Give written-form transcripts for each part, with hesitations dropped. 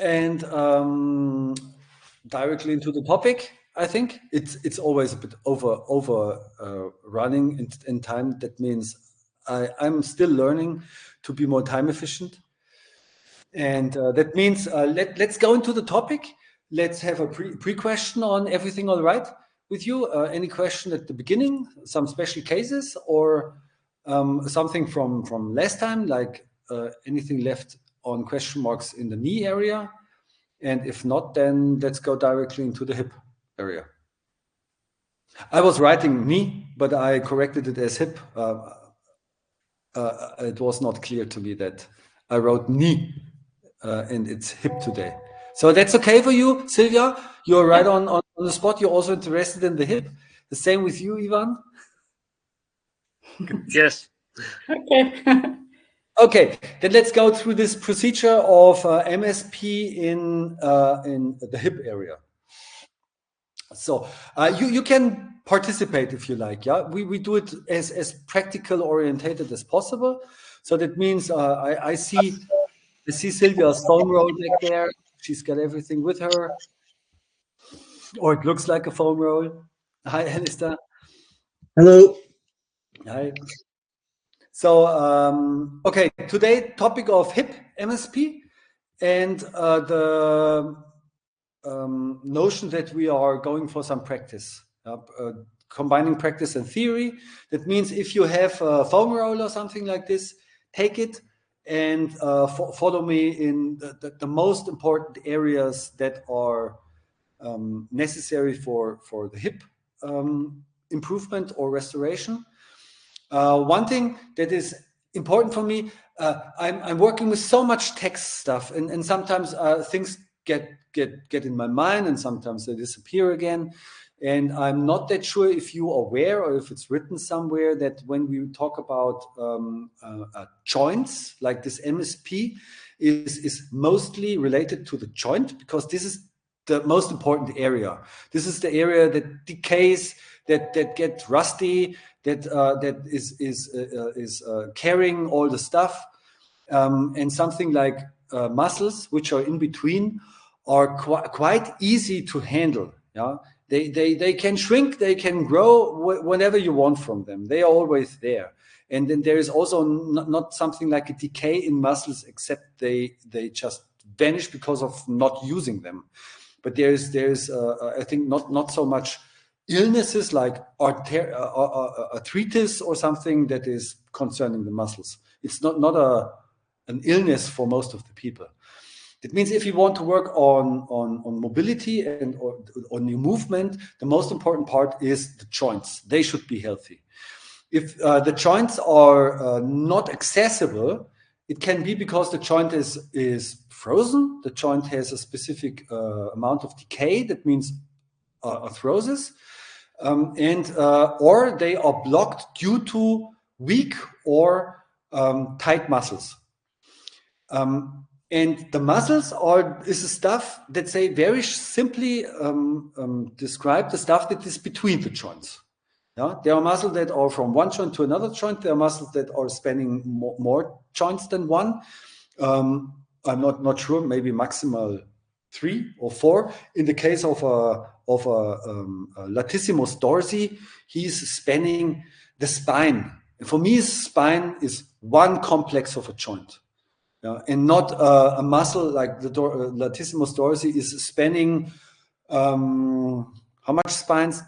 and directly into the topic. I think it's always a bit running in time. That means I'm still learning to be more time efficient, and that means let's go into the topic. Let's have a pre question on everything. All right with you? Any question at the beginning? Some special cases or something from last time, like anything left on question marks in the knee area? And if not, then let's go directly into the hip area. I was writing knee, but I corrected it as hip. It was not clear to me that I wrote knee and it's hip today. So that's okay for you, Sylvia? You're right on the spot. You're also interested in the hip. The same with you, Ivan? Yes. Okay. Okay, then let's go through this procedure of MSP in the hip area. So you can participate if you like. Yeah, we do it as practical orientated as possible. So that means I see Sylvia's foam roll back there. She's got everything with her, or it looks like a foam roll. Hi, Alistair. Hello. Hi. So okay, today topic of hip MSP and the notion that we are going for some practice, combining practice and theory. That means if you have a foam roll or something like this, take it and follow me in the most important areas that are necessary for the hip improvement or restoration. One thing that is important for me, I'm working with so much text stuff, and sometimes things get in my mind, and sometimes they disappear again. And I'm not that sure if you are aware or if it's written somewhere that when we talk about joints, like this MSP is mostly related to the joint, because this is the most important area. This is the area that decays, that gets rusty, that is carrying all the stuff, and something like muscles, which are in between, are quite easy to handle. Yeah, they can shrink, they can grow whenever you want from them. They are always there. And then there is also not something like a decay in muscles, except they just vanish because of not using them. But there's I think not so much illnesses like arthritis or something that is concerning the muscles. It's not an illness for most of the people. That means if you want to work on mobility and on your movement, the most important part is the joints. They should be healthy. If the joints are not accessible, it can be because the joint is frozen. The joint has a specific amount of decay. That means arthrosis, or they are blocked due to weak or tight muscles. And the muscles is the stuff that, say, very simply describe the stuff that is between the joints. Yeah? There are muscles that are from one joint to another joint. There are muscles that are spanning more joints than one. I'm not sure, maybe maximal 3 or 4. In the case of a latissimus dorsi, he's spanning the spine. And for me, spine is one complex of a joint. And not a muscle like the latissimus dorsi is spanning. How much spines,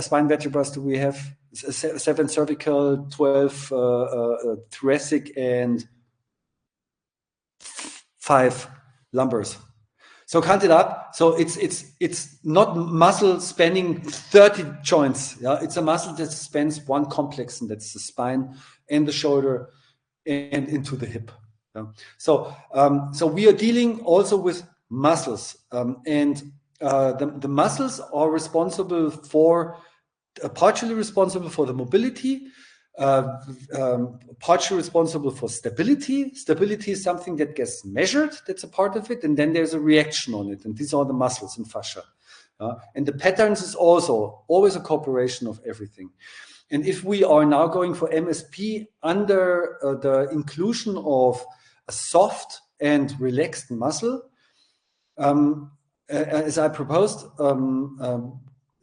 spine vertebrae do we have? 7 cervical, 12 thoracic, and 5 lumbars. So count it up. So it's not muscle spanning 30 joints. Yeah, it's a muscle that spans one complex, and that's the spine and the shoulder and into the hip. Yeah. So we are dealing also with muscles, and the muscles are responsible for partially responsible for the mobility, partially responsible for stability. Stability is something that gets measured, that's a part of it, and then there's a reaction on it, and these are the muscles and fascia. And the patterns is also always a cooperation of everything. And if we are now going for MSP under the inclusion of a soft and relaxed muscle, As I proposed,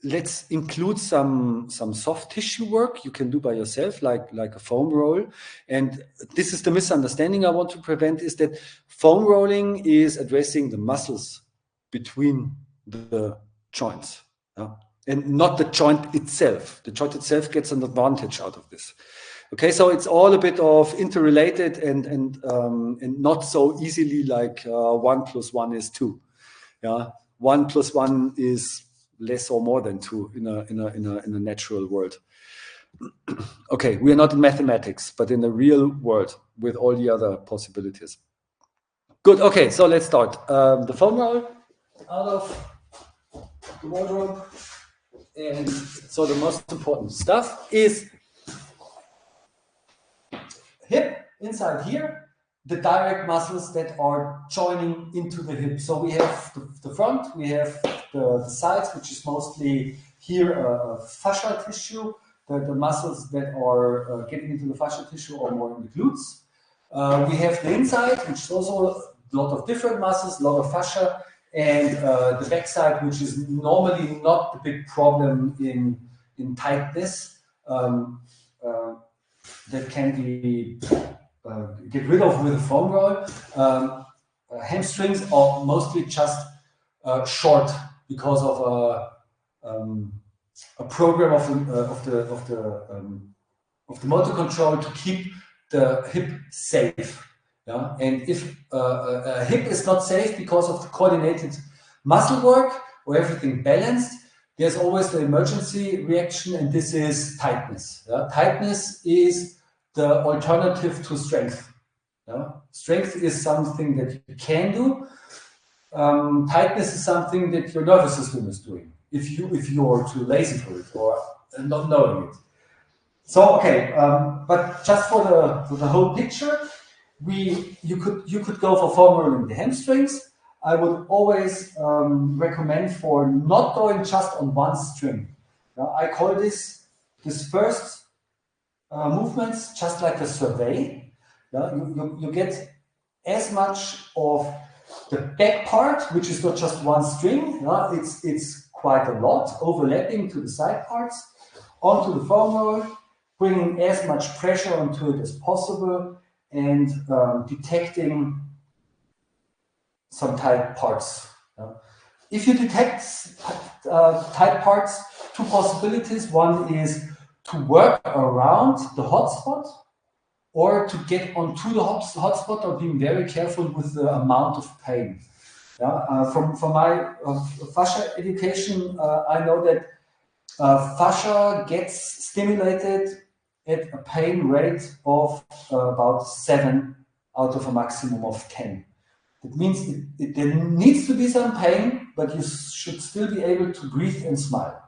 let's include some soft tissue work you can do by yourself, like a foam roll. And this is the misunderstanding I want to prevent, is that foam rolling is addressing the muscles between the joints, and not the joint itself. The joint itself gets an advantage out of this. Okay, so it's all a bit of interrelated and not so easily like 1 + 1 is 2. Yeah, 1 + 1 is less or more than 2 in a natural world. Okay, we are not in mathematics, but in the real world with all the other possibilities. Good. Okay, so let's start. The foam roll out of the wardrobe, and so the most important stuff is hip inside here, the direct muscles that are joining into the hip. So we have the front, we have the sides, which is mostly here fascia tissue. The muscles that are getting into the fascia tissue are more in the glutes. We have the inside, which is also a lot of different muscles, a lot of fascia, and the backside, which is normally not the big problem in tightness. That can be get rid of with a foam roll. Hamstrings are mostly just short because of a program of the motor control to keep the hip safe. Yeah? And if a hip is not safe because of the coordinated muscle work or everything balanced, there's always the emergency reaction, and this is tightness. Yeah? Tightness is the alternative to strength. Yeah? Strength is something that you can do. Tightness is something that your nervous system is doing if you're too lazy for it or not knowing it. So okay, but just for the whole picture, you could go for foam rolling the hamstrings. I would always recommend for not going just on one string. I call this first movements just like a survey. You get as much of the back part, which is not just one string. It's quite a lot overlapping to the side parts onto the foam roll, bringing as much pressure onto it as possible, and detecting some tight parts. If you detect tight parts, two possibilities. One is to work around the hotspot, or to get onto the hotspot, or being very careful with the amount of pain. From my fascia education, I know that fascia gets stimulated at a pain rate of about 7 out of a maximum of 10. It means there needs to be some pain, but you should still be able to breathe and smile.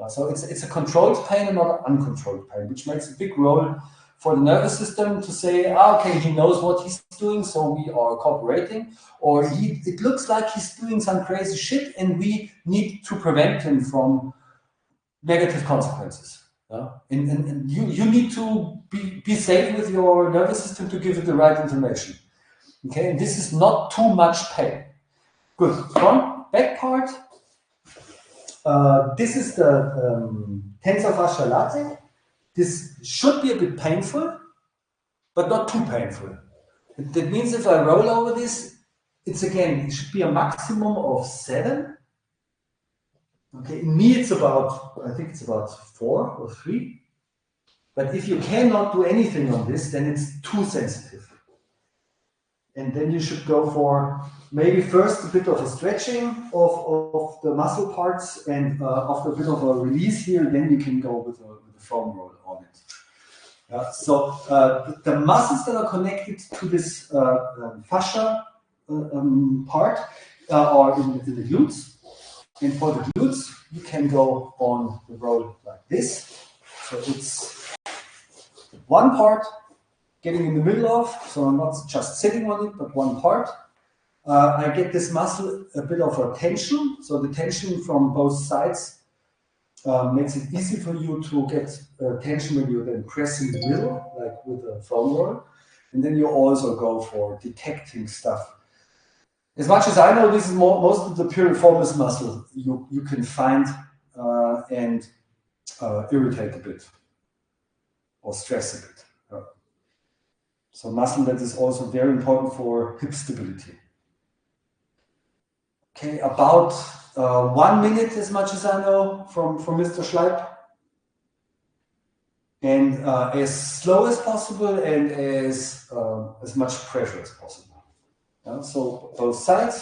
So it's a controlled pain and not an uncontrolled pain, which makes a big role for the nervous system to say, okay, he knows what he's doing, so we are cooperating, or it looks like he's doing some crazy shit, and we need to prevent him from negative consequences. And you need to be safe with your nervous system to give it the right information. Okay, and this is not too much pain. Good. Front, back part. This is the tensor fascia latae. This should be a bit painful, but not too painful. That means if I roll over this, it should be a maximum of 7. Okay, in me I think it's about 4 or 3. But if you cannot do anything on this, then it's too sensitive. And then you should go for maybe first a bit of a stretching of the muscle parts, and after a bit of a release here, then you can go with a foam roll on it. So the muscles that are connected to this fascia part are in the glutes. And for the glutes, you can go on the roll like this. So it's one part getting in the middle of, so I'm not just sitting on it, but one part. I get this muscle a bit of a tension. So the tension from both sides makes it easy for you to get tension when you then press in the middle, like with a foam roll. And then you also go for detecting stuff. as much as I know, this is most of the piriformis muscle you can find and irritate a bit or stress a bit. So muscle that is also very important for hip stability. Okay, about 1 minute, as much as I know, from Mr. Schleip. And as slow as possible and as much pressure as possible. Yeah, so both sides,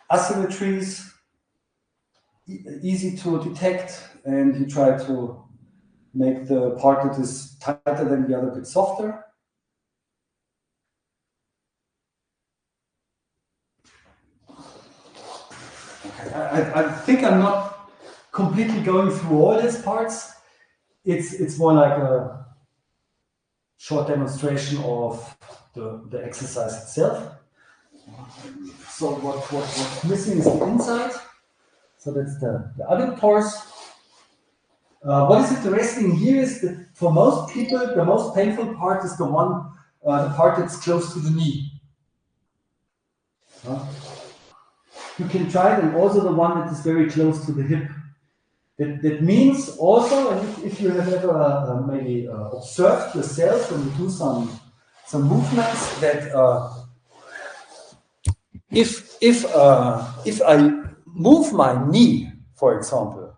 asymmetries, easy to detect, and you try to make the part that is tighter than the other a bit softer. Okay. I think I'm not completely going through all these parts. It's more like a short demonstration of the exercise itself. So what's missing is the inside. So that's the adductors. What is interesting here is that for most people, the most painful part is the part that's close to the knee. You can try it, and also the one that is very close to the hip. That means also, and if you have ever maybe observed yourself when you do some movements, that if I move my knee, for example,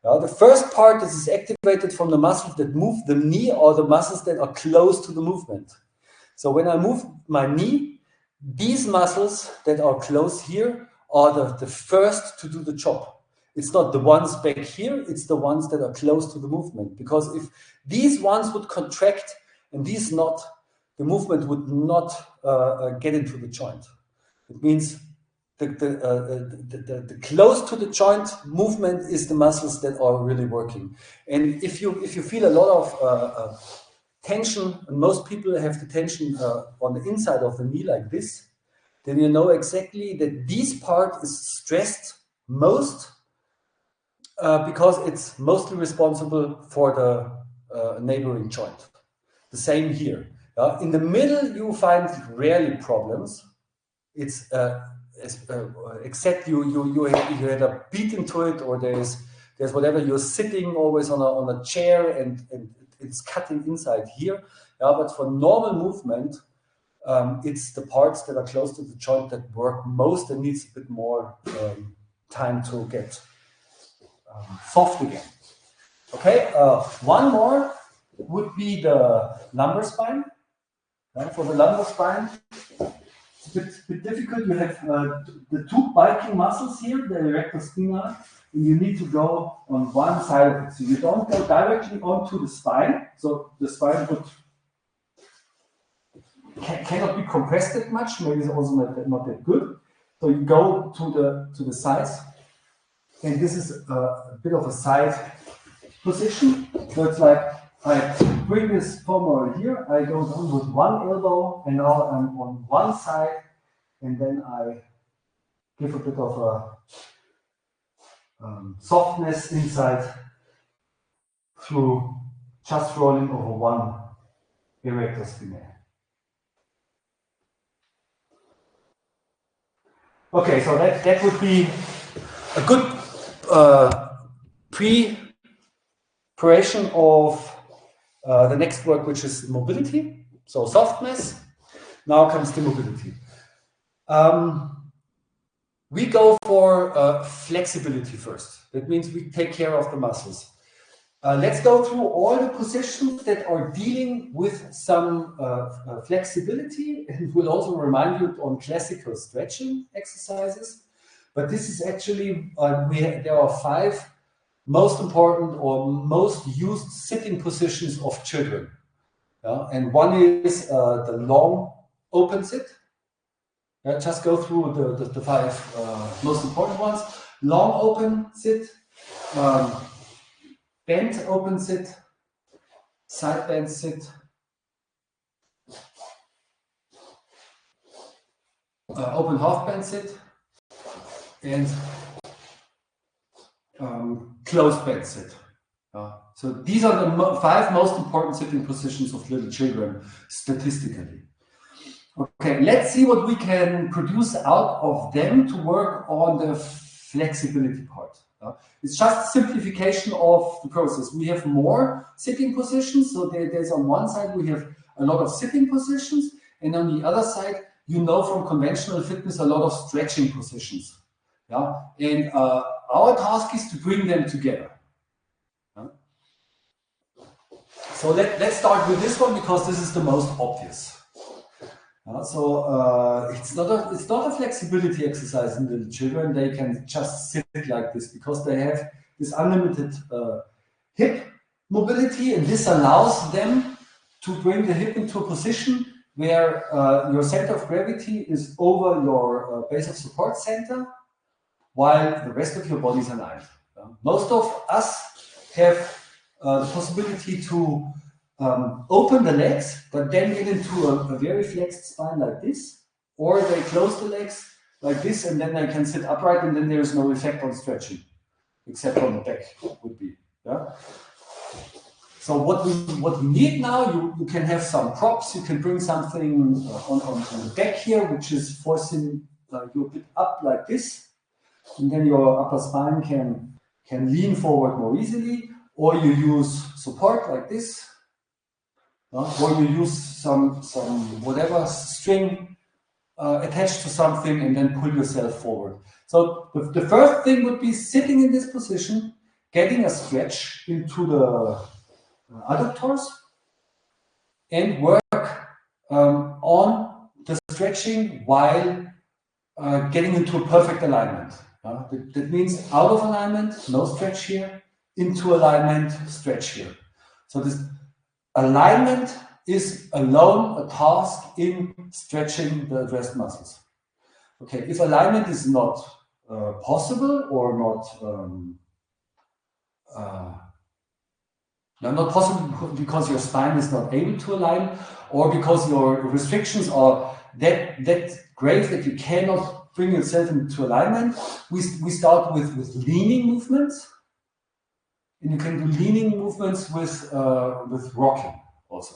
the first part that is activated from the muscles that move the knee are the muscles that are close to the movement. So when I move my knee, these muscles that are close here are the first to do the job. It's not the ones back here, it's the ones that are close to the movement. Because if these ones would contract and these not, the movement would not get into the joint. It means the close to the joint movement is the muscles that are really working. And if you feel a lot of tension, and most people have the tension on the inside of the knee like this, then you know exactly that this part is stressed most because it's mostly responsible for the neighboring joint. The same here. In the middle, you find rarely problems. It's except you had a beat into it, or there's whatever, you're sitting always on a chair and it's cutting inside here. But for normal movement, it's the parts that are close to the joint that work most and needs a bit more time to get soft again. Okay, one more would be the lumbar spine. For the lumbar spine, it's a bit difficult. You have the two biting muscles here, the erector spinae, and you need to go on one side of it. So you don't go directly onto the spine. So the spine cannot be compressed that much. Maybe it's also not that good. So you go to the sides, and this is a bit of a side position. So it's like I bring this femoral here, I go down with one elbow, and now I'm on one side, and then I give a bit of a softness inside through just rolling over one erector spinae. Okay, so that would be a good preparation of the next work, which is mobility. So softness. Now comes the mobility. We go for flexibility first. That means we take care of the muscles. Let's go through all the positions that are dealing with some flexibility, and we'll also remind you on classical stretching exercises. But this is actually, there are 5 most important or most used sitting positions of children. And one is the long open sit. Just go through the 5 most important ones. Long open sit, bent open sit, side bend sit, open half bend sit, and closed bend sit. So these are the 5 most important sitting positions of little children statistically. Okay, let's see what we can produce out of them to work on the flexibility part. It's just simplification of the process. We have more sitting positions. So there's on one side, we have a lot of sitting positions. And on the other side, you know from conventional fitness, a lot of stretching positions. Yeah? And our task is to bring them together. Yeah? So let's start with this one because this is the most obvious. It's not a flexibility exercise in little children. They can just sit like this because they have this unlimited hip mobility, and this allows them to bring the hip into a position where your center of gravity is over your base of support center, while the rest of your body is aligned. Most of us have the possibility to open the legs, but then get into a very flexed spine like this, or they close the legs like this, and then they can sit upright, and then there is no effect on stretching, except on the back would be. Yeah. So what we need now, you can have some props. You can bring something on the back here, which is forcing you a bit up like this, and then your upper spine can lean forward more easily, or you use support like this. Or you use some whatever string attached to something and then pull yourself forward. So the first thing would be sitting in this position, getting a stretch into the adductors, and work on the stretching while getting into a perfect alignment. That means out of alignment, no stretch here, into alignment, stretch here. So this alignment is alone a task in stretching the addressed muscles. Okay, if alignment is not possible or not possible because your spine is not able to align, or because your restrictions are that grave that you cannot bring yourself into alignment, we start with leaning movements. And you can do leaning movements with rocking also.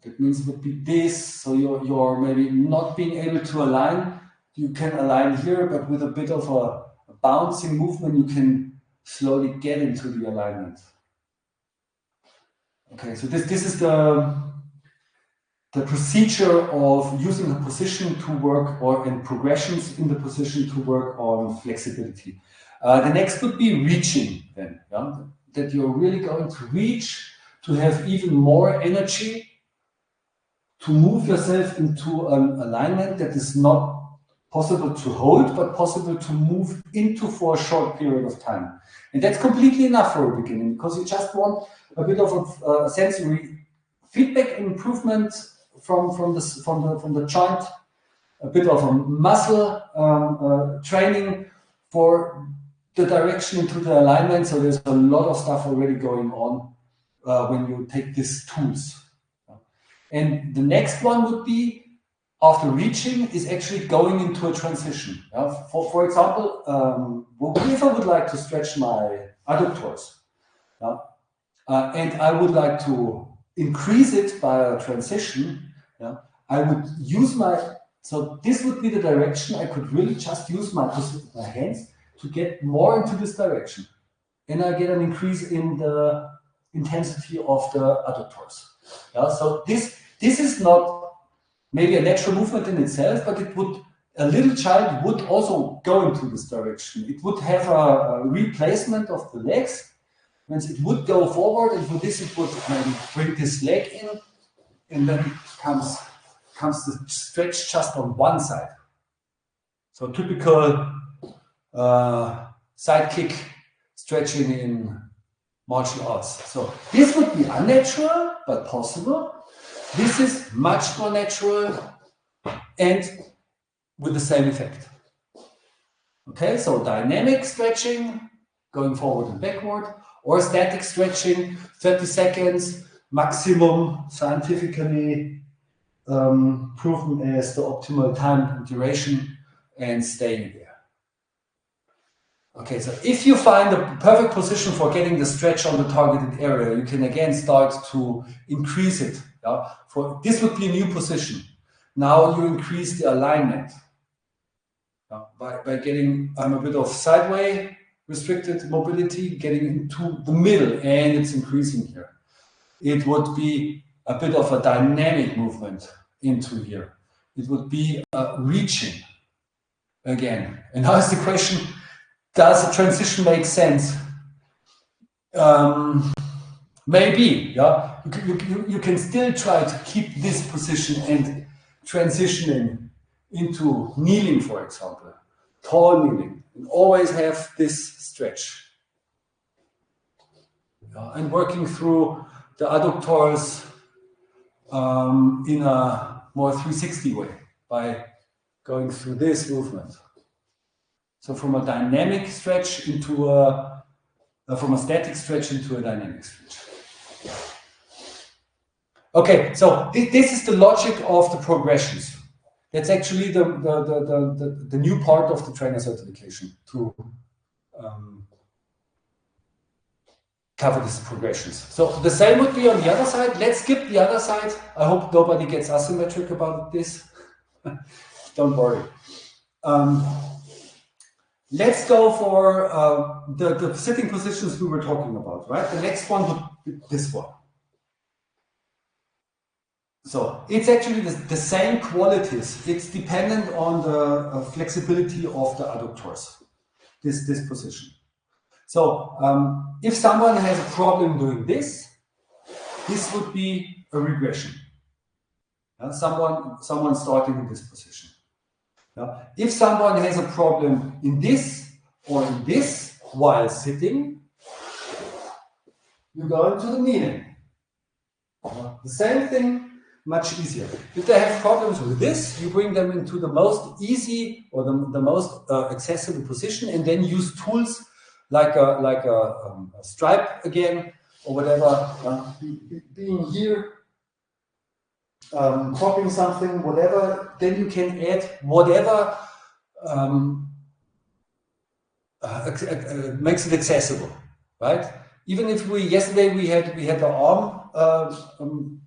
That means it would be this, so you're maybe not being able to align. You can align here, but with a bit of a bouncing movement, you can slowly get into the alignment. Okay, so this is the procedure of using a position to work, and progressions in the position to work on flexibility. The next would be reaching then, that you're really going to reach, to have even more energy, to move yourself into an alignment that is not possible to hold, but possible to move into for a short period of time. And that's completely enough for a beginning, because you just want a bit of a sensory feedback improvement from the joint, a bit of a muscle training for the direction into the alignment. So there's a lot of stuff already going on when you take these tools. And the next one would be, after reaching, is actually going into a transition. For example, if I would like to stretch my adductors, and I would like to increase it by a transition, I would use so this would be the direction. I could really just use my hands to get more into this direction. And I get an increase in the intensity of the adductors. So this is not maybe a natural movement in itself, but a little child would also go into this direction. It would have a replacement of the legs, means it would go forward, and for this it would maybe bring this leg in, and then comes the stretch just on one side. So typical side kick stretching in martial arts. So this would be unnatural, but possible. This is much more natural and with the same effect. Okay, so dynamic stretching, going forward and backward, or static stretching, 30 seconds, maximum, scientifically proven as the optimal time and duration, and staying there. Okay, so if you find the perfect position for getting the stretch on the targeted area, you can again start to increase it Yeah? For this would be a new position. Now you increase the alignment by getting a bit of sideways restricted mobility, getting into the middle, and it's increasing here. It would be a bit of a dynamic movement into here. It would be reaching again. And now is the question, does a transition make sense? Maybe, yeah. You can still try to keep this position and transitioning into kneeling, for example, tall kneeling, and always have this stretch. Yeah, and working through the adductors in a more 360 way by going through this movement. So from a dynamic stretch into from a static stretch into a dynamic stretch. Okay, so this is the logic of the progressions. That's actually the new part of the trainer certification to cover these progressions. So the same would be on the other side. Let's skip the other side. I hope nobody gets asymmetric about this. Don't worry. Let's go for the sitting positions we were talking about, right? The next one would be this one. So it's actually the same qualities. It's dependent on the flexibility of the adductors, this position. So if someone has a problem doing this would be a regression. Someone starting in this position. If someone has a problem in this or in this while sitting, you go into the kneeling. The same thing, much easier. If they have problems with this, you bring them into the most easy or the most accessible position, and then use tools like a stripe again or whatever, being here, copying something, whatever. Then you can add whatever makes it accessible, right? Even if yesterday we had the arm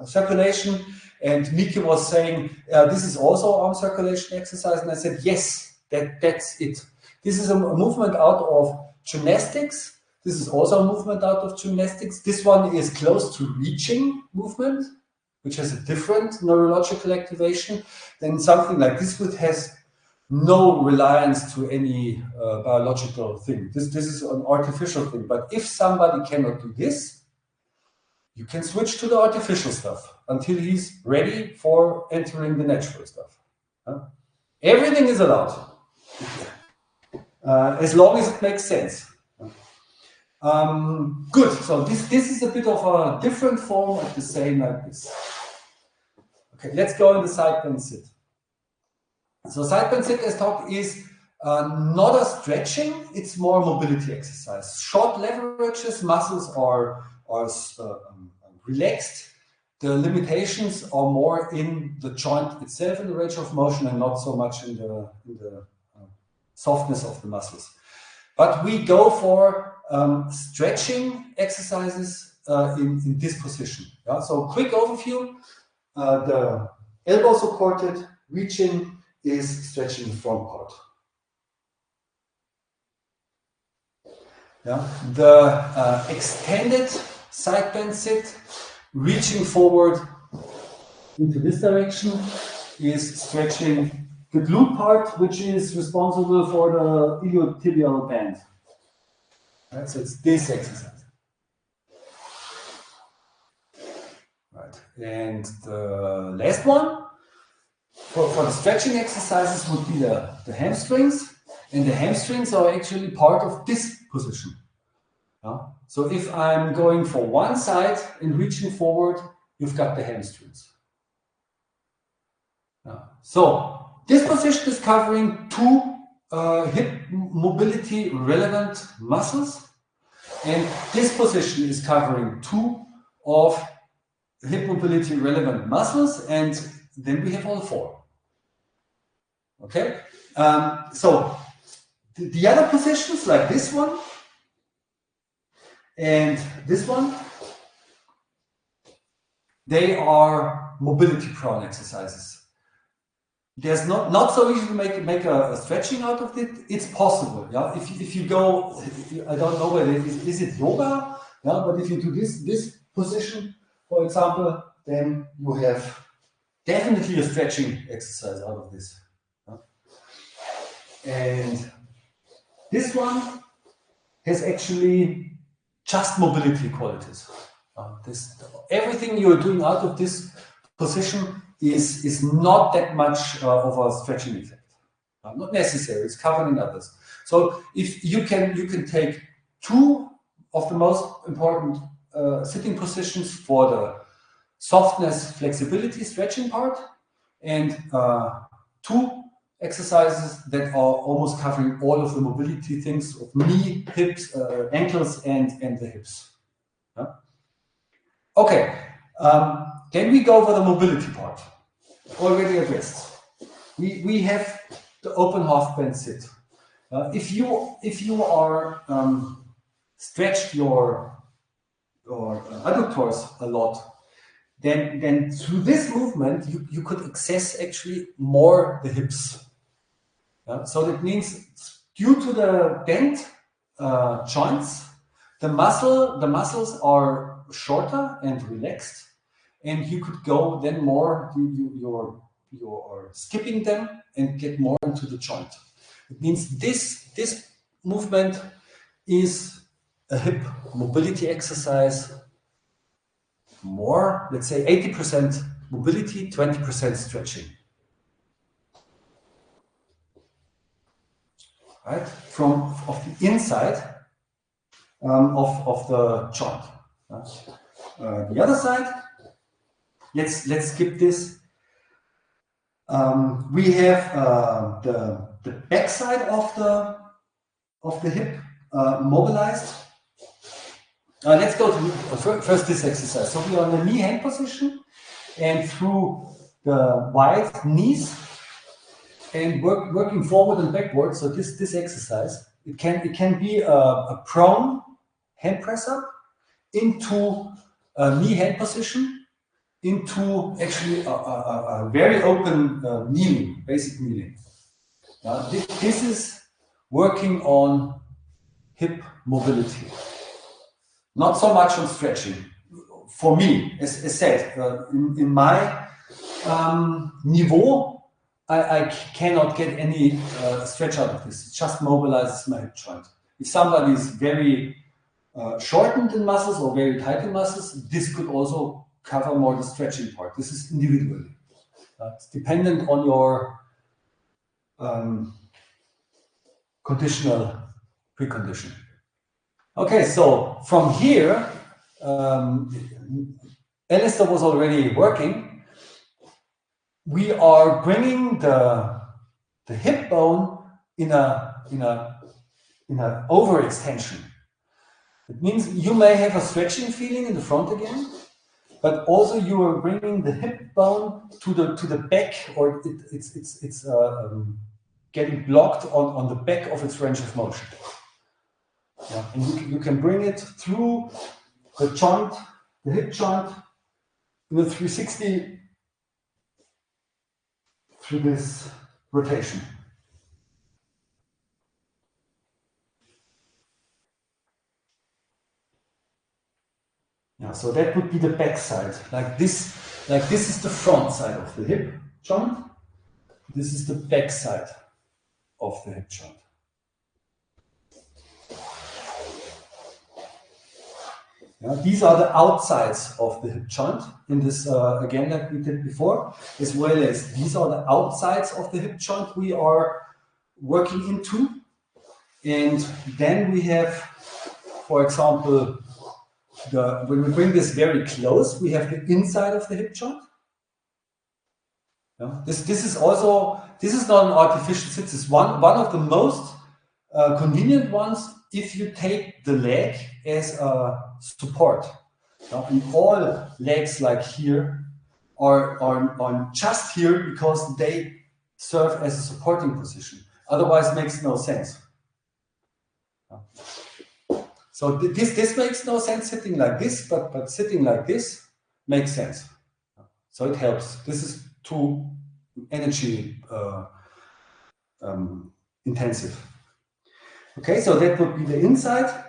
circulation, and Miki was saying this is also arm circulation exercise, and I said yes, that's it. This is a movement out of gymnastics. This is also a movement out of gymnastics. This one is close to reaching movement, which has a different neurological activation than something like this, which has no reliance to any biological thing. This is an artificial thing. But if somebody cannot do this, you can switch to the artificial stuff until he's ready for entering the natural stuff. Everything is allowed, as long as it makes sense. Good. So this is a bit of a different form of the same like this. Okay, let's go in the side bend sit. So side bend sit, as talked, is not a stretching, it's more mobility exercise. Short leverages, muscles are relaxed. The limitations are more in the joint itself, in the range of motion, and not so much in the softness of the muscles. But we go for stretching exercises in this position. Yeah? So quick overview, the elbow supported, reaching is stretching the front part. Yeah? The extended side bend sit, reaching forward into this direction, is stretching the glute part, which is responsible for the iliotibial band. Right, so it's this exercise. Right, and the last one for the stretching exercises would be the hamstrings, and the hamstrings are actually part of this position. So if I'm going for one side and reaching forward, you've got the hamstrings. So this position is covering two hip mobility relevant muscles, and this position is covering two of hip mobility relevant muscles, and then we have all four. Okay, so the other positions like this one and this one, they are mobility prone exercises. There's not so easy to make a stretching out of it. It's possible, yeah. If you go, I don't know whether is it yoga, yeah. But if you do this position, for example, then you have definitely a stretching exercise out of this. Yeah? And this one has actually just mobility qualities. Everything you're doing out of this position is not that much of a stretching effect. Not necessary. It's covered in others. So if you can take two of the most important sitting positions for the softness, flexibility, stretching part, and two exercises that are almost covering all of the mobility things of knee, hips, ankles, and the hips. Yeah? Okay, then we go for the mobility part. Already addressed. We have the open half band sit. If you are stretched your adductors a lot, then through this movement you could access actually more the hips. So that means due to the bent joints, the muscles are shorter and relaxed, and you could go then more. You're skipping them and get more into the joint. It means this movement is a hip mobility exercise. More, let's say 80% mobility, 20% stretching. Right? Of the inside of the joint. The other side, let's skip this. We have the back side of the hip mobilized. Let's go to first this exercise. So we are in the knee hand position, and through the wide knees and working forward and backward. So this exercise, it can be a prone hand press up into a knee hand position, into actually a very open kneeling, basic kneeling. This is working on hip mobility. Not so much on stretching. For me, as said, in my niveau, I cannot get any stretch out of this. It just mobilizes my hip joint. If somebody is very shortened in muscles or very tight in muscles, this could also cover more the stretching part. This is individually. It's dependent on your conditional precondition. Okay, so from here, Alistair was already working. We are bringing the hip bone in a overextension. It means you may have a stretching feeling in the front again, but also you are bringing the hip bone to the back, or it's getting blocked on the back of its range of motion. Yeah. And you can bring it through the joint, the hip joint, in a 360 through this rotation. Yeah, so that would be the back side. Like this is the front side of the hip joint. This is the back side of the hip joint. Yeah, these are the outsides of the hip joint in this, again, like we did before, as well as these are the outsides of the hip joint we are working into. And then we have, for example, when we bring this very close, we have the inside of the hip joint. Yeah, this is not an artificial sit. This is one of the most convenient ones if you take the leg as a support. And all legs like here are just here because they serve as a supporting position. Otherwise, it makes no sense. So this makes no sense sitting like this, but sitting like this makes sense. So it helps. This is too energy intensive. Okay, so that would be the inside.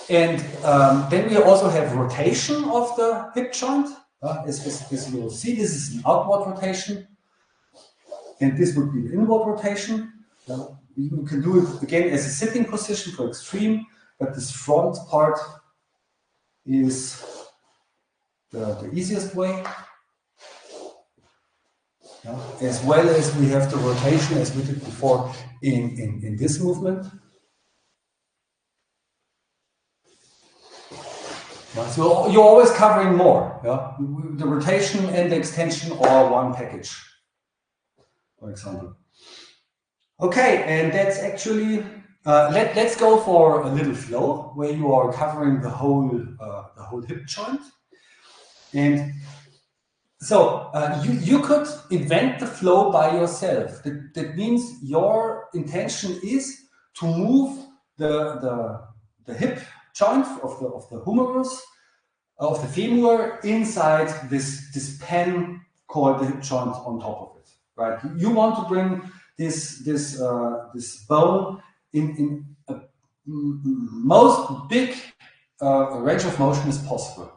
And then we also have rotation of the hip joint. As you will see, this is an outward rotation. And this would be the inward rotation. You can do it again as a sitting position for extreme, but this front part is the easiest way. As well as we have the rotation as we did before in this movement. So you're always covering more. Yeah? The rotation and the extension are one package, for example. Okay, and that's actually, let's go for a little flow where you are covering the whole hip joint. And so you could invent the flow by yourself. That means your intention is to move the hip joint of the humerus, of the femur, inside this pen called the hip joint on top of it. Right? You want to bring this bone in a most big range of motion as possible.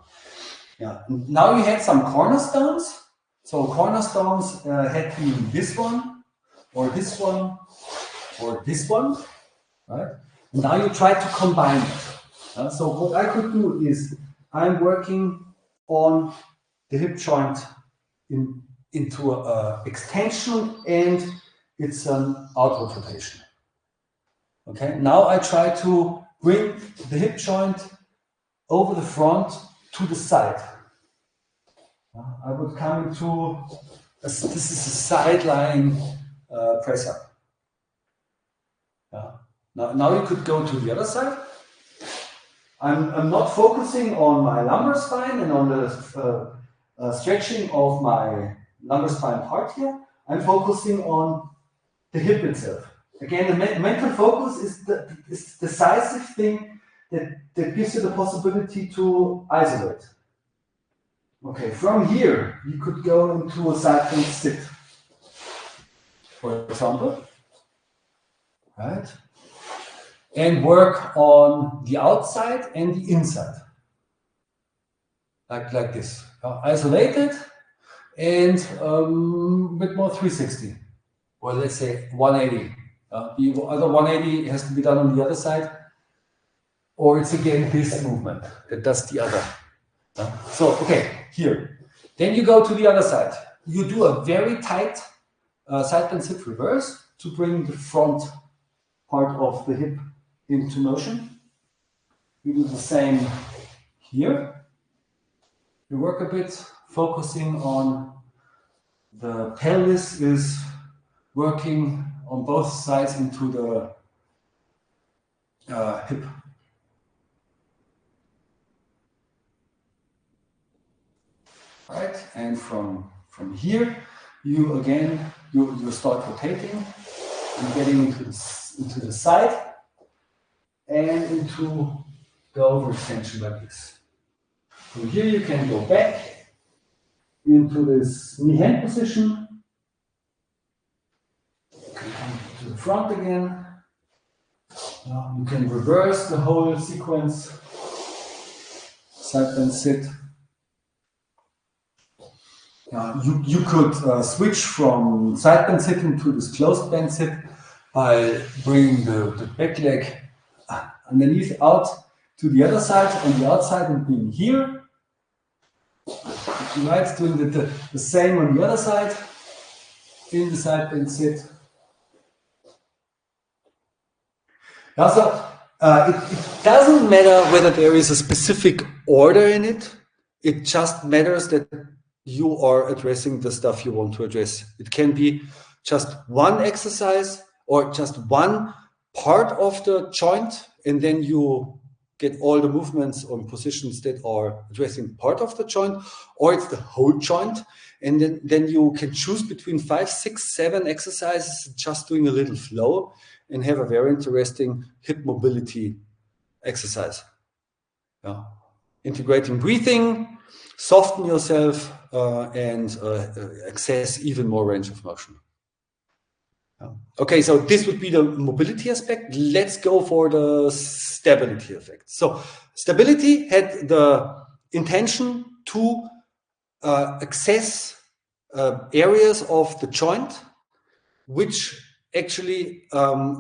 Yeah. Now you had some cornerstones. So cornerstones had been this one, or this one, or this one, right? And now you try to combine it. So what I could do is I'm working on the hip joint into a extension, and it's an outward rotation. Okay. Now I try to bring the hip joint over the front to the side. I would come into this is a sideline press up. Now you could go to the other side. I'm not focusing on my lumbar spine and on the stretching of my lumbar spine part here. I'm focusing on the hip itself. Again, the mental focus is the decisive thing that gives you the possibility to isolate. Okay, from here, you could go into a side bend sit, for example, right? And work on the outside and the inside, like this. Isolated and a bit more 360, or let's say 180. The other 180 has to be done on the other side, or it's again this movement that does the other. So, okay, here. Then you go to the other side. You do a very tight side bend sit reverse to bring the front part of the hip into motion. You do the same here. You work a bit, focusing on the pelvis is working on both sides into the hip. Right, and from here, you again you start rotating and getting into the side and into the overextension like this. From here, you can go back into this knee hand position. You can come to the front again. You can reverse the whole sequence. Side bend sit. You could switch from side bend sitting to this closed bend sit by bringing the back leg underneath out to the other side, on the outside, and being here. Right, doing the same on the other side, in the side bend sit. So it doesn't matter whether there is a specific order in it. It just matters that you are addressing the stuff you want to address. It can be just one exercise or just one part of the joint, and then you get all the movements or positions that are addressing part of the joint, or it's the whole joint, and then you can choose between 5, 6, 7 exercises, just doing a little flow, and have a very interesting hip mobility exercise. Integrating breathing, soften yourself, and access even more range of motion. Okay, so this would be the mobility aspect. Let's go for the stability effect. So stability had the intention to access areas of the joint which actually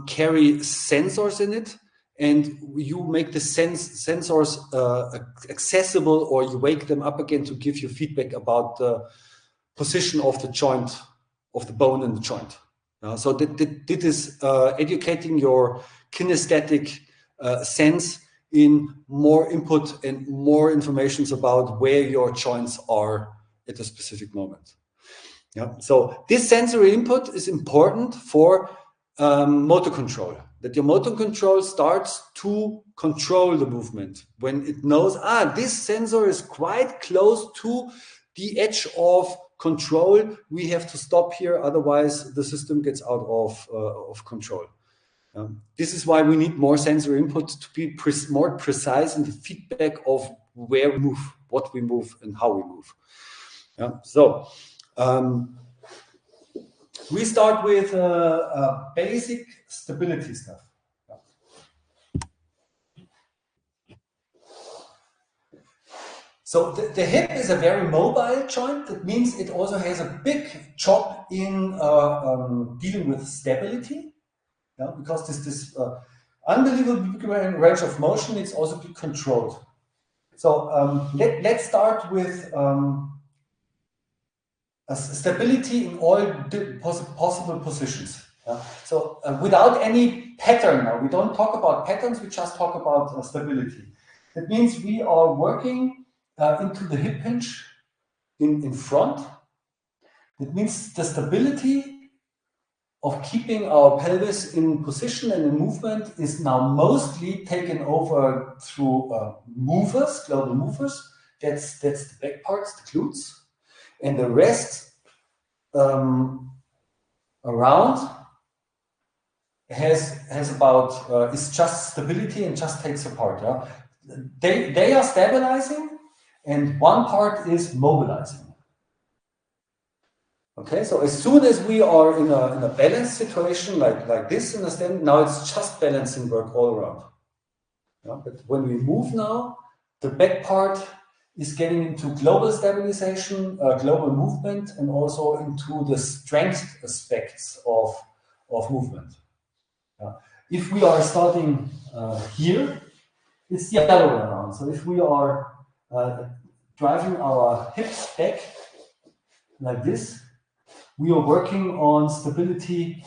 carry sensors in it, and you make the sensors accessible, or you wake them up again to give you feedback about the position of the joint, of the bone in the joint. So that is educating your kinesthetic sense in more input and more information about where your joints are at a specific moment. Yeah. So this sensory input is important for motor control, that your motor control starts to control the movement. When it knows, this sensor is quite close to the edge of control, we have to stop here, otherwise the system gets out of control. This is why we need more sensory input to be more precise in the feedback of where we move, what we move, and how we move. So we start with basic stability stuff. So the hip is a very mobile joint. That means it also has a big job in dealing with stability, because this unbelievable big range of motion needs also to be controlled. So let's start with stability in all possible positions. So without any pattern, now we don't talk about patterns, we just talk about stability. That means we are working into the hip hinge in front. That means the stability of keeping our pelvis in position and in movement is now mostly taken over through movers, global movers. That's the back parts, the glutes. And the rest around has about is just stability and just takes apart. They are stabilizing, and one part is mobilizing. Okay, so as soon as we are in a balanced situation like this, understand, now it's just balancing work all around. But when we move now, the back part is getting into global stabilization, global movement, and also into the strength aspects of movement. If we are starting here, it's the other way around. So if we are driving our hips back like this, we are working on stability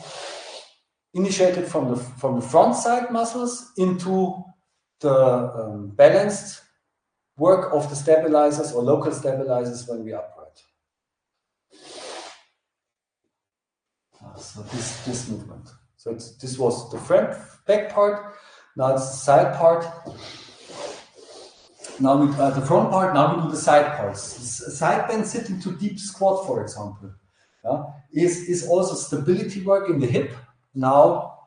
initiated from the front side muscles into the balanced work of the stabilizers or local stabilizers when we upright. So this movement. So this was the front back part. Now it's the side part. Now we the front part. Now we do the side parts. Side bend sitting to deep squat, for example, is also stability work in the hip. Now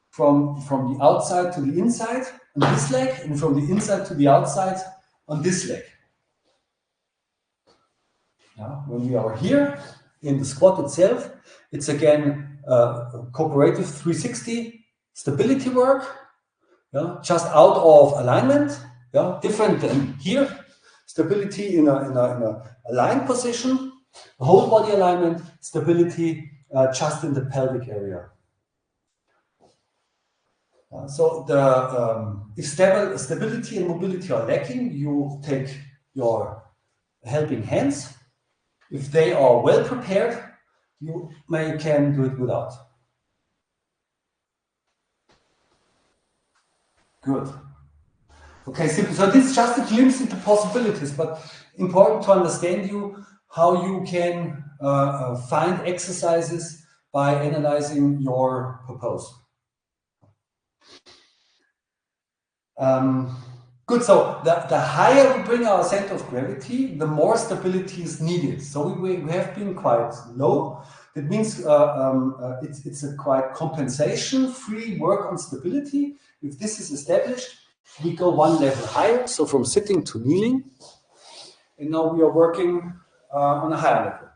from the outside to the inside on this leg, and from the inside to the outside on this leg. When we are here in the squat itself, it's again cooperative 360 stability work, just out of alignment, different than here. Stability in a aligned position, whole body alignment, stability just in the pelvic area. So if stability and mobility are lacking, you take your helping hands. If they are well prepared, you can do it without. Good. Okay, so this is just a glimpse into possibilities, but important to understand how you can find exercises by analyzing your purpose. Good, so the higher we bring our center of gravity, the more stability is needed. So we have been quite low. That means it's a quite compensation-free work on stability. If this is established, we go one level higher, so from sitting to kneeling. and now we are working on a higher level.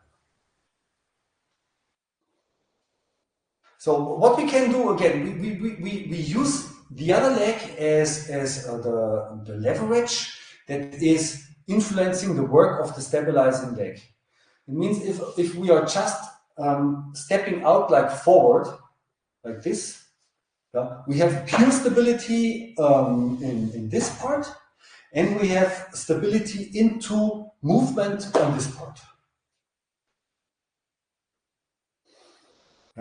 So what we can do, again, we use the other leg as the leverage that is influencing the work of the stabilizing leg. It means if we are just stepping out like forward, like this, we have pure stability in this part, and we have stability into movement on this part.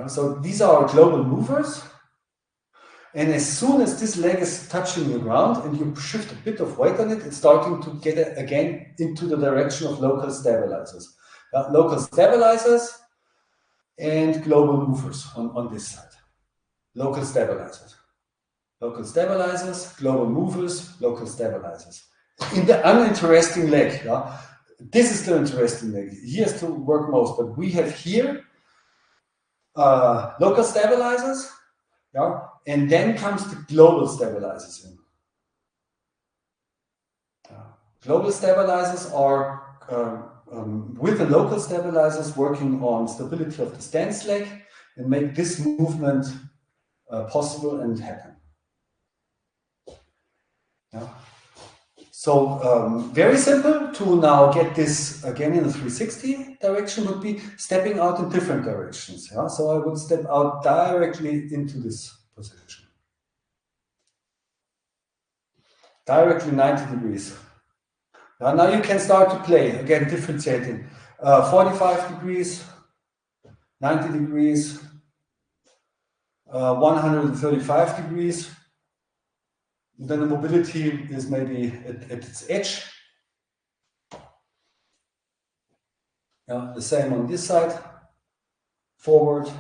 So these are our global movers. And as soon as this leg is touching the ground and you shift a bit of weight on it, it's starting to get it again into the direction of local stabilizers. Local stabilizers and global movers on this side. Local stabilizers. Local stabilizers, global movers, local stabilizers. In the uninteresting leg, this is the interesting leg. He has to work most, but we have here local stabilizers, and then comes the global stabilizers in. Global stabilizers are with the local stabilizers working on stability of the stance leg and make this movement possible and happen. So very simple to now get this again in a 360 direction would be stepping out in different directions. So I would step out directly into this position. Directly 90 degrees. Now you can start to play, again differentiating. 45 degrees, 90 degrees, 135 degrees. Then the mobility is maybe at its edge. The same on this side. Forward,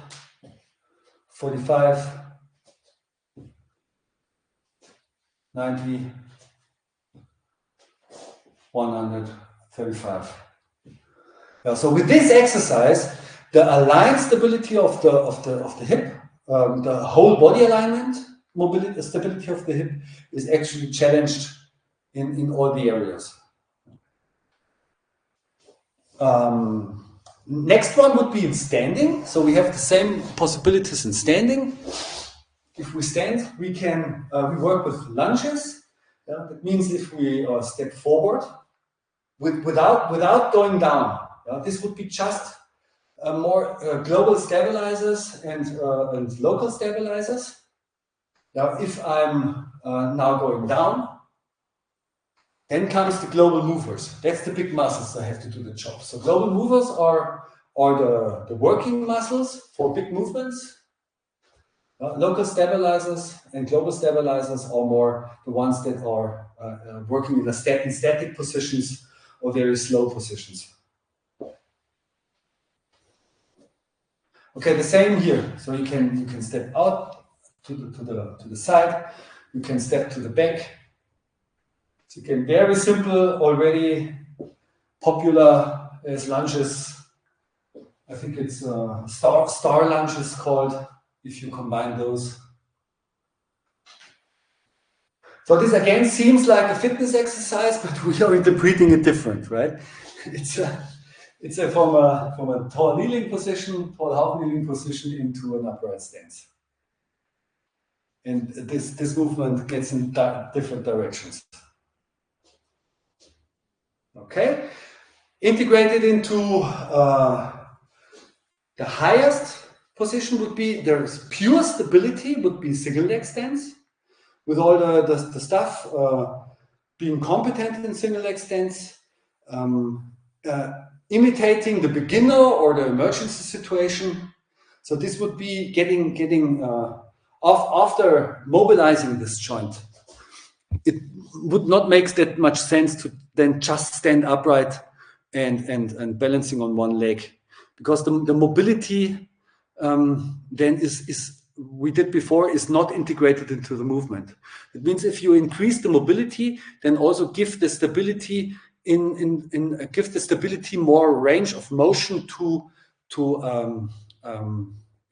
45, 90, 135. So with this exercise, the aligned stability of the hip, the whole body alignment, mobility, stability of the hip is actually challenged in all the areas. Next one would be in standing. So we have the same possibilities in standing. If we stand, we can we work with lunges. That means if we step forward without going down. This would be just more global stabilizers and local stabilizers. Now, if I'm now going down, then comes the global movers. That's the big muscles that have to do the job. So global movers are the working muscles for big movements. Local stabilizers and global stabilizers are more the ones that are working in static positions or very slow positions. Okay, the same here. So you can step out to the side. You can step to the back. So again, very simple, already popular as lunges. I think it's star lunges called, if you combine those. So this again seems like a fitness exercise, but we are interpreting it different, right? It's from a tall kneeling position, tall half kneeling position into an upright stance. And this movement gets in different directions. Okay, integrated into the highest position would be, there's pure stability, would be single leg stance, with all the stuff being competent in single leg stance, imitating the beginner or the emergency situation. So this would be getting after mobilizing this joint. It would not make that much sense to then just stand upright and balancing on one leg, because the mobility then is we did before is not integrated into the movement. It means if you increase the mobility, then also give the stability give the stability more range of motion to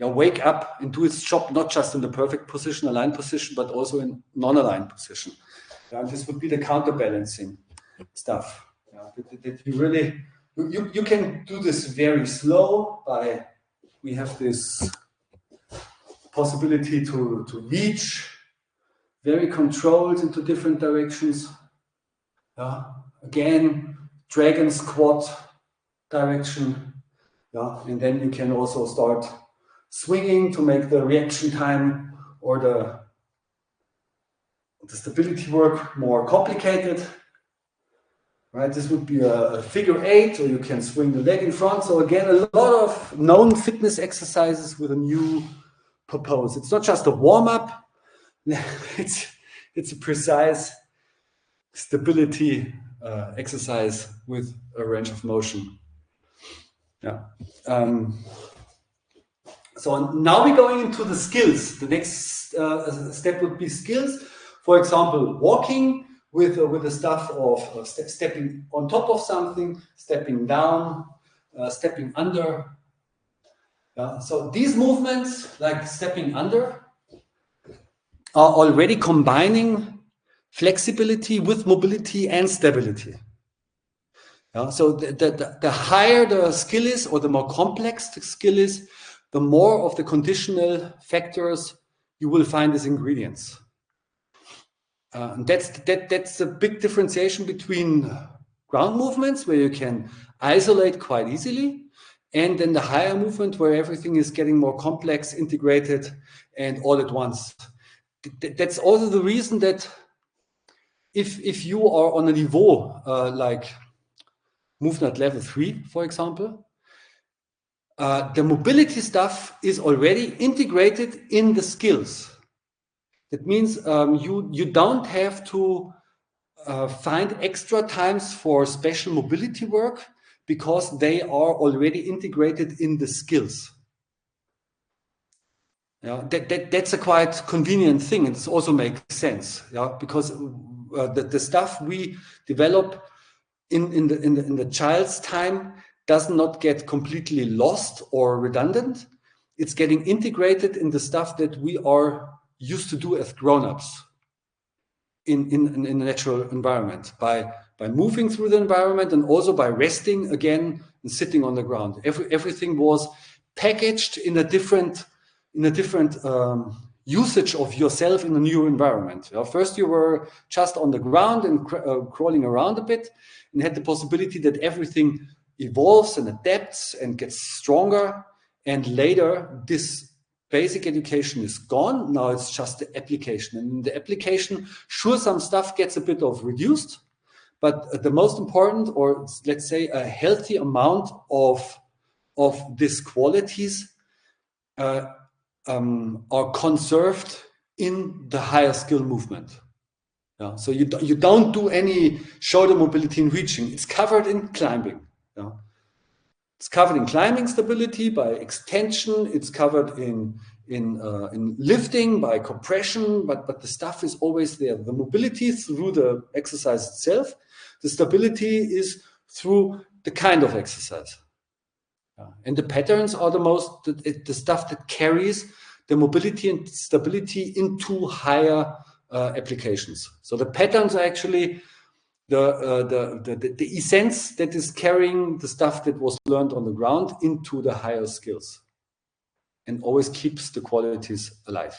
wake up and do its job, not just in the perfect position, aligned position, but also in non-aligned position. And this would be the counterbalancing stuff. That you really, you can do this very slow by, we have this possibility to reach very controlled into different directions. Yeah. Again, dragon squat direction. Yeah. And then you can also start swinging to make the reaction time or the stability work more complicated. Right, this would be a figure 8, or you can swing the leg in front. So again, a lot of known fitness exercises with a new purpose. It's not just a warm-up, it's a precise stability exercise with a range of motion. Yeah. So now we're going into the skills. The next step would be skills. For example, walking with the stuff of stepping on top of something, stepping down, stepping under. So these movements, like stepping under, are already combining flexibility with mobility and stability. So the higher the skill is, or the more complex the skill is, the more of the conditional factors you will find as ingredients. And that's a big differentiation between ground movements, where you can isolate quite easily, and then the higher movement, where everything is getting more complex, integrated, and all at once. That's also the reason that if you are on a niveau like movement level 3, for example, the mobility stuff is already integrated in the skills. That means you don't have to find extra times for special mobility work, because they are already integrated in the skills. Yeah, that's a quite convenient thing, and it also makes sense. Yeah, because the stuff we develop in the child's time does not get completely lost or redundant. It's getting integrated in the stuff that we are used to do as grown-ups in a natural environment, by moving through the environment, and also by resting again and sitting on the ground. Everything was packaged in a different usage of yourself in a new environment. First, you were just on the ground and crawling around a bit, and had the possibility that everything evolves and adapts and gets stronger. And later, this basic education is gone. Now it's just the application. And in the application, sure, some stuff gets a bit of reduced, but the most important, or let's say a healthy amount of these qualities are conserved in the higher skill movement. Yeah. So you don't do any shoulder mobility in reaching. It's covered in climbing. Yeah. It's covered in climbing stability by extension. It's covered in lifting by compression, but the stuff is always there. The mobility through the exercise itself. The stability is through the kind of exercise. And the patterns are the stuff that carries the mobility and stability into higher applications. So the patterns are actually the essence that is carrying the stuff that was learned on the ground into the higher skills, and always keeps the qualities alive.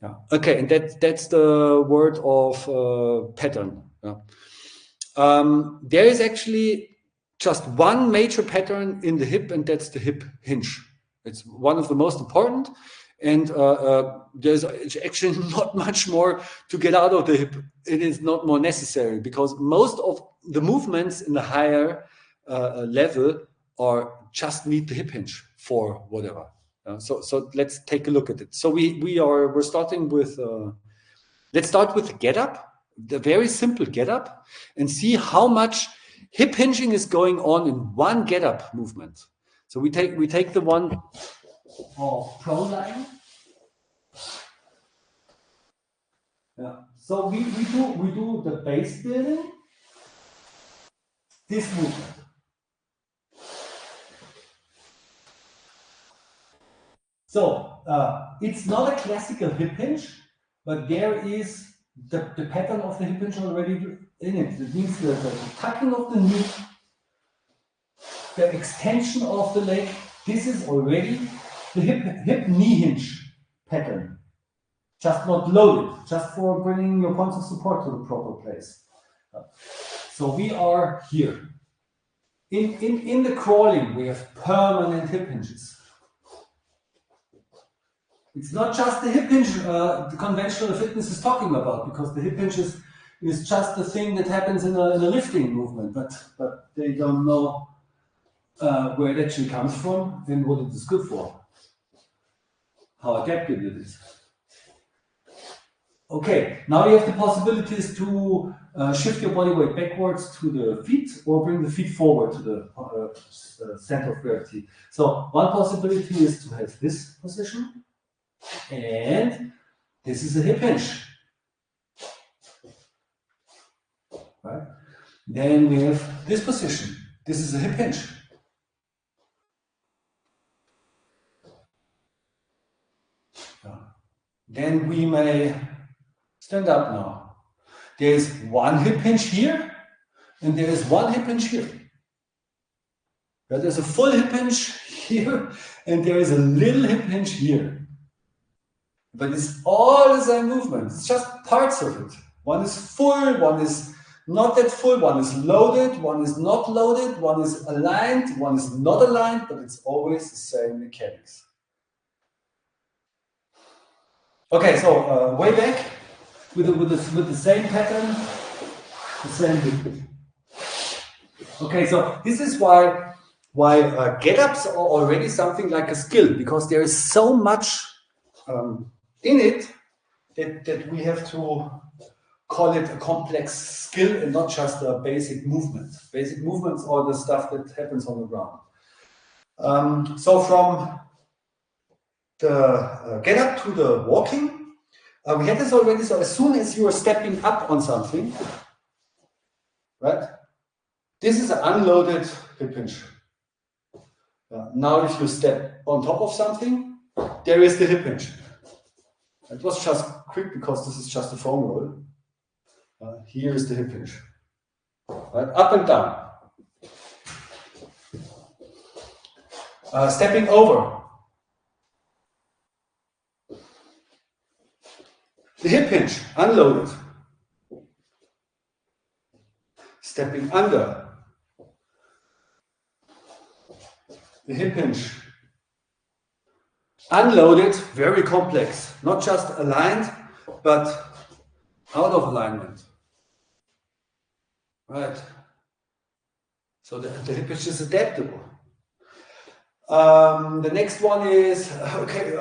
Yeah. Okay, and that's the word of pattern. Yeah. There is actually just one major pattern in the hip, and that's the hip hinge. It's one of the most important, and there's actually not much more to get out of the hip. It is not more necessary, because most of the movements in the higher level are just need the hip hinge for whatever. So let's take a look at it. So we're starting with let's start with the get up, the very simple get up, and see how much hip hinging is going on in one get up movement. So we take the one of prone lying. Yeah. So we do the base building, this movement. So it's not a classical hip hinge, but there is the pattern of the hip hinge already in it. That means the tucking of the knee, the extension of the leg. This is already the hip knee hinge pattern. Just not loaded, just for bringing your points of support to the proper place. So we are here. In the crawling, we have permanent hip hinges. It's not just the hip hinge the conventional fitness is talking about, because the hip hinge is just the thing that happens in a lifting movement, but they don't know where it actually comes from and what it is good for, how adaptive it is. Okay, now you have the possibilities to shift your body weight backwards to the feet or bring the feet forward to the center of gravity. So one possibility is to have this position, and this is a hip hinge. Right? Then we have this position. This is a hip hinge. Then we may stand up now. There is one hip hinge here, and there is one hip hinge here. There's a full hip hinge here, and there is a little hip hinge here. But it's all the same movement. It's just parts of it. One is full, one is not that full, one is loaded, one is not loaded, one is aligned, one is not aligned, but it's always the same mechanics. Okay, so way back with the same pattern, the same thing. Okay, so this is why get-ups are already something like a skill, because there is so much in it that we have to call it a complex skill and not just a basic movement. Basic movements are the stuff that happens on the ground. So from the get-up to the walking, we had this already. So as soon as you are stepping up on something, right? This is an unloaded hip hinge. Now if you step on top of something, there is the hip hinge. It was just quick because this is just a foam roll. Here is the hip hinge. Right? Up and down. Stepping over. The hip hinge, unloaded. Stepping under. The hip hinge. Unloaded, very complex. Not just aligned, but out of alignment. Right. So the hip hinge is adaptable. The next one is, okay,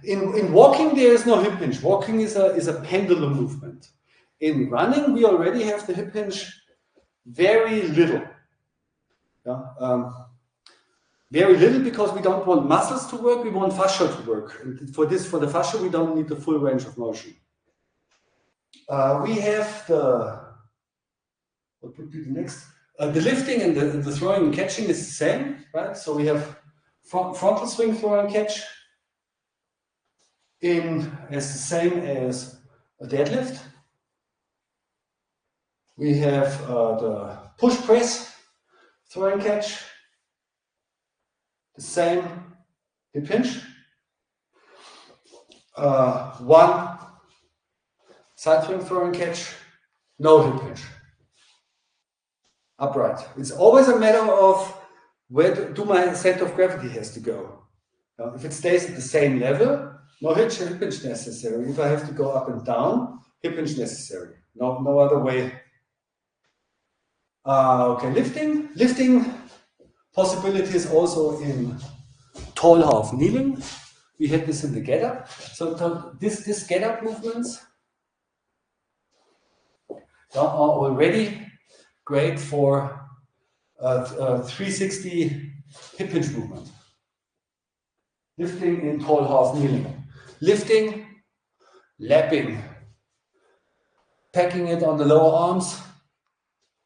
in walking there is no hip hinge. Walking is a pendulum movement. In running we already have the hip hinge very little. Yeah? Very little because we don't want muscles to work, we want fascia to work. And for the fascia we don't need the full range of motion. We have what would be the next? The lifting and the throwing and catching is the same, right? So we have frontal swing, throw and catch as the same as a deadlift. We have the push press, throw and catch, the same hip hinge. One side swing, throw and catch, no hip hinge. Upright. It's always a matter of where do my center of gravity has to go. If it stays at the same level, no hip hinge necessary. If I have to go up and down, hip hinge necessary. No other way. Okay, lifting possibilities also in tall half kneeling. We had this in the get-up. So this get-up movements are already great for 360 hip hinge movement. Lifting in tall half kneeling. Lifting, lapping, packing it on the lower arms,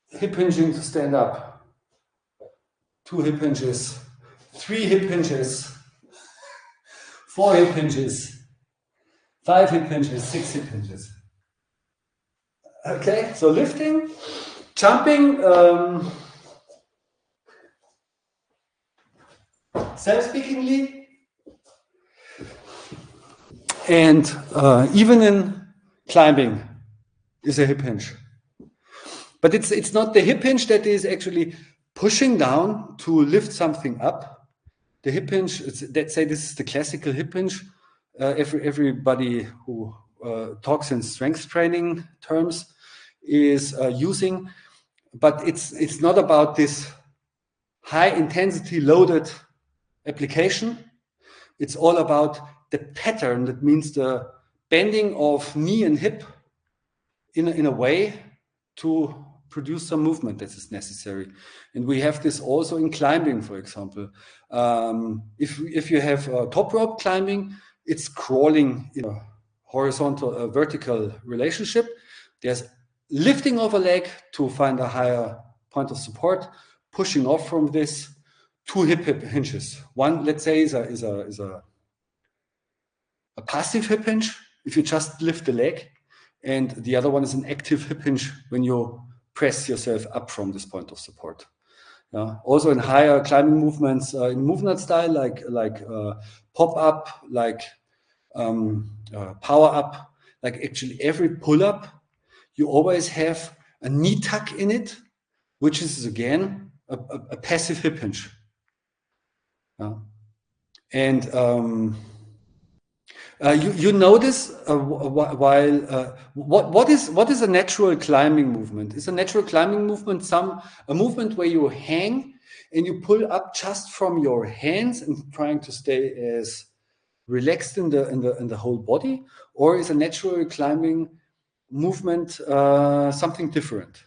hip hinging to stand up. 2 hip hinges, 3 hip hinges, 4 hip hinges, 5 hip hinges, 6 hip hinges. Okay, so lifting, jumping, self-speakingly, and even in climbing is a hip hinge. But it's not the hip hinge that is actually pushing down to lift something up. The hip hinge, let's say this is the classical hip hinge. Everybody who talks in strength training terms is using, but it's not about this high intensity loaded application. It's all about the pattern. That means the bending of knee and hip in a way to produce some movement that is necessary. And we have this also in climbing, for example. If you have top rope climbing, it's crawling in a horizontal, vertical relationship. There's lifting of a leg to find a higher point of support, pushing off from this, two hip hinges. One, let's say, is a passive hip hinge if you just lift the leg, and the other one is an active hip hinge when you press yourself up from this point of support. Also in higher climbing movements, in movement style like pop up, like power up, like actually every pull up, you always have a knee tuck in it, which is again a passive hip hinge. And you notice while what is a natural climbing movement? Is a natural climbing movement a movement where you hang and you pull up just from your hands and trying to stay as relaxed in the whole body, or is a natural climbing movement something different?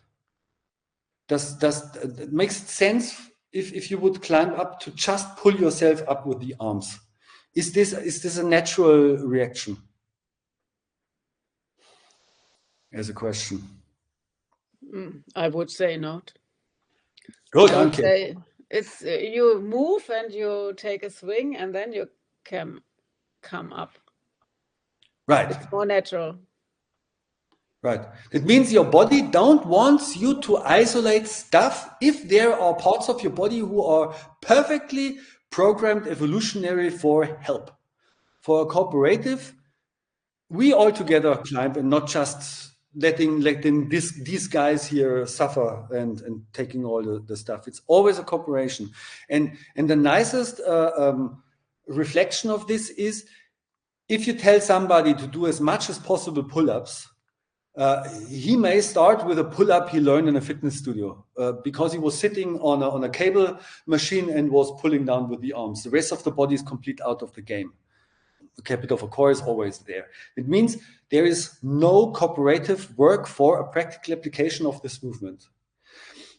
Does it makes sense if you would climb up to just pull yourself up with the arms? Is this a natural reaction? As a question. I would say not. Good, I would say it's you move and you take a swing and then you can come up. Right. It's more natural. Right. It means your body don't want you to isolate stuff if there are parts of your body who are perfectly programmed evolutionary for help. For a cooperative, we all together climb and not just letting these guys here suffer and taking all the stuff. It's always a cooperation. And the nicest reflection of this is if you tell somebody to do as much as possible pull-ups, he may start with a pull-up he learned in a fitness studio because he was sitting on a cable machine and was pulling down with the arms. The rest of the body is complete out of the game. The capital of a core is always there. It means there is no cooperative work for a practical application of this movement.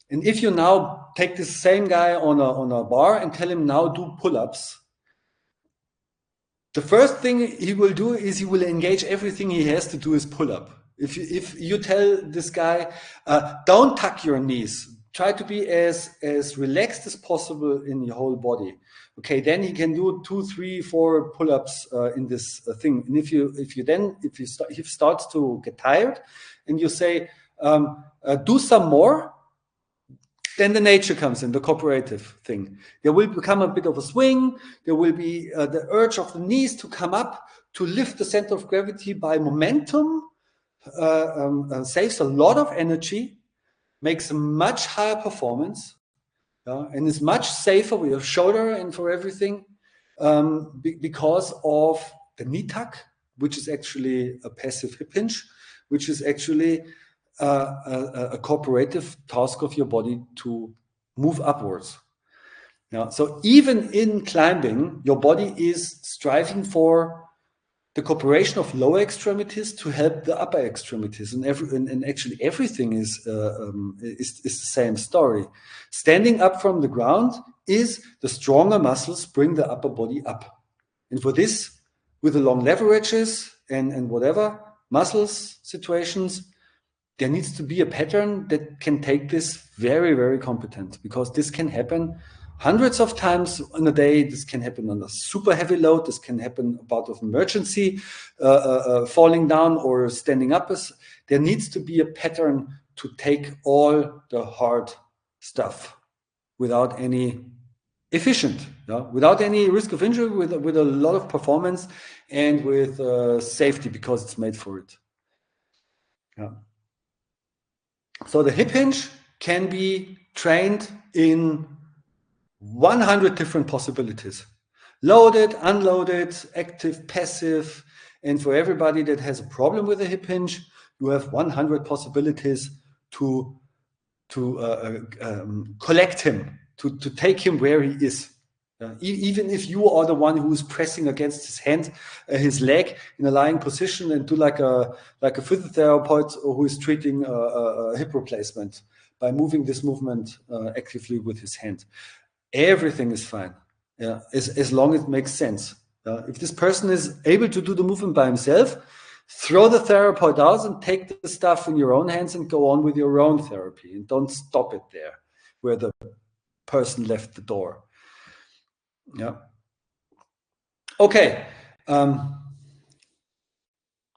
And if you now take this same guy on a bar and tell him now do pull-ups, the first thing he will do is he will engage everything he has to do is pull-up. If you tell this guy, don't tuck your knees, try to be as relaxed as possible in your whole body. Okay, then he can do 2, 3, 4 pull-ups in this thing. And if he starts to get tired, and you say, do some more, then the nature comes in, the cooperative thing. There will become a bit of a swing. There will be the urge of the knees to come up to lift the center of gravity by momentum. Saves a lot of energy, makes a much higher performance, and is much safer with your shoulder and for everything because of the knee tuck, which is actually a passive hip hinge, which is actually a cooperative task of your body to move upwards. So even in climbing, your body is striving for the cooperation of lower extremities to help the upper extremities, and actually everything is the same story. Standing up from the ground is the stronger muscles bring the upper body up, and for this, with the long leverages and whatever muscles situations, there needs to be a pattern that can take this very, very competent, because this can happen hundreds of times in a day. This can happen on a super heavy load. This can happen about of emergency, falling down or standing up. There needs to be a pattern to take all the hard stuff without any efficient, without any risk of injury, with a lot of performance and with safety, because it's made for it. Yeah. So the hip hinge can be trained in 100 different possibilities. Loaded, unloaded, active, passive. And for everybody that has a problem with a hip hinge, you have 100 possibilities to collect him, to take him where he is. Even if you are the one who is pressing against his hand, his leg in a lying position, and do like a physiotherapist who is treating a hip replacement by moving this movement actively with his hand. Everything is fine, as long as it makes sense. If this person is able to do the movement by himself, throw the therapist out and take the stuff in your own hands and go on with your own therapy, and don't stop it there where the person left the door. Yeah. Okay.